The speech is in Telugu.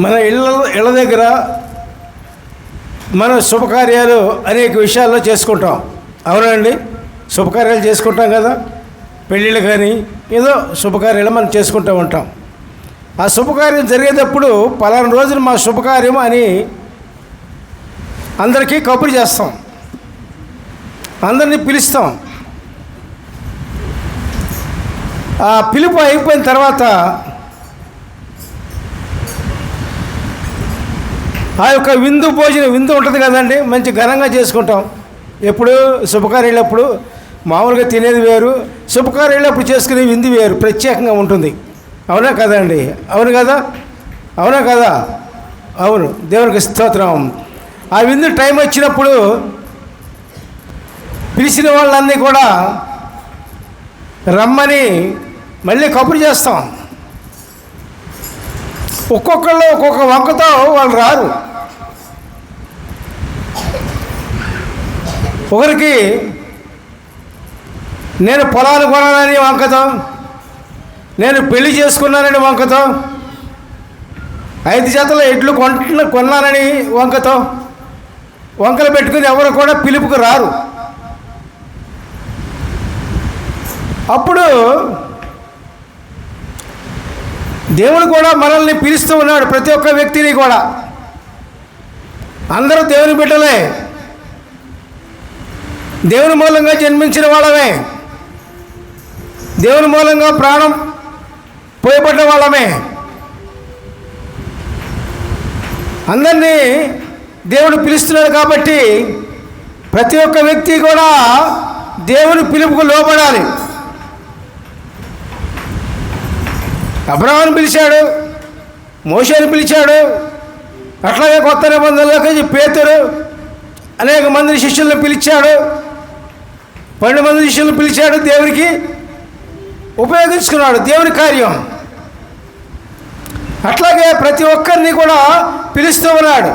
మన ఇళ్ళ దగ్గర మన శుభకార్యాలు అనేక విషయాల్లో చేసుకుంటాం. అవునండి, శుభకార్యాలు చేసుకుంటాం కదా. పెళ్ళిళ్ళు కానీ ఏదో శుభకార్యాలు మనం చేసుకుంటూ ఉంటాం. ఆ శుభకార్యం జరిగేటప్పుడు పలానా రోజున మా శుభకార్యం అని అందరికీ కబురు చేస్తాం, అందరినీ పిలుస్తాం. ఆ పిలుపు అయిపోయిన తర్వాత ఆ యొక్క విందు ఉంటుంది కదండి, మంచి ఘనంగా చేసుకుంటాం. ఎప్పుడు శుభకార్యాలప్పుడు మామూలుగా తినేది వేరు, శుభకార్యాలప్పుడు చేసుకునే విందు వేరు, ప్రత్యేకంగా ఉంటుంది. అవునా కదండి? అవును కదా? అవునా కదా? అవును, దేవునికి స్తోత్రం. ఆ విందు టైం వచ్చినప్పుడు పిలిచిన వాళ్ళన్నీ కూడా రమ్మని మళ్ళీ కబురు చేస్తాం. ఒక్కొక్కళ్ళు ఒక్కొక్క వంకతో వాళ్ళు రారు. ఒకరికి నేను పొలాలు కొనాలని వంకతో, నేను పెళ్లి చేసుకున్నానని వంకతో, 5 జతల ఎడ్లు కొన్నానని వంకతో వంకలు పెట్టుకుని ఎవరు కూడా పిలుపుకు రారు. అప్పుడు దేవుడు కూడా మనల్ని పిలుస్తూ ఉన్నాడు, ప్రతి ఒక్క వ్యక్తిని కూడా. అందరూ దేవుని బిడ్డలే, దేవుని మూలంగా జన్మించిన వాళ్ళమే, దేవుని మూలంగా ప్రాణం పోయబడ్డ వాళ్ళమే. అందరినీ దేవుడు పిలుస్తున్నాడు కాబట్టి ప్రతి ఒక్క వ్యక్తి కూడా దేవుని పిలుపుకు లోబడాలి. అబ్రహామును పిలిచాడు, మోషేను పిలిచాడు, అట్లాగే కొత్త నిబంధనలోకి పేతురు అనేక మంది శిష్యులను పిలిచాడు, 12 మంది శిష్యులను పిలిచాడు. దేవునికి ఉపయోగించుకున్నాడు, దేవుని కార్యం. అట్లాగే ప్రతి ఒక్కరిని కూడా పిలుస్తూ ఉన్నాడు.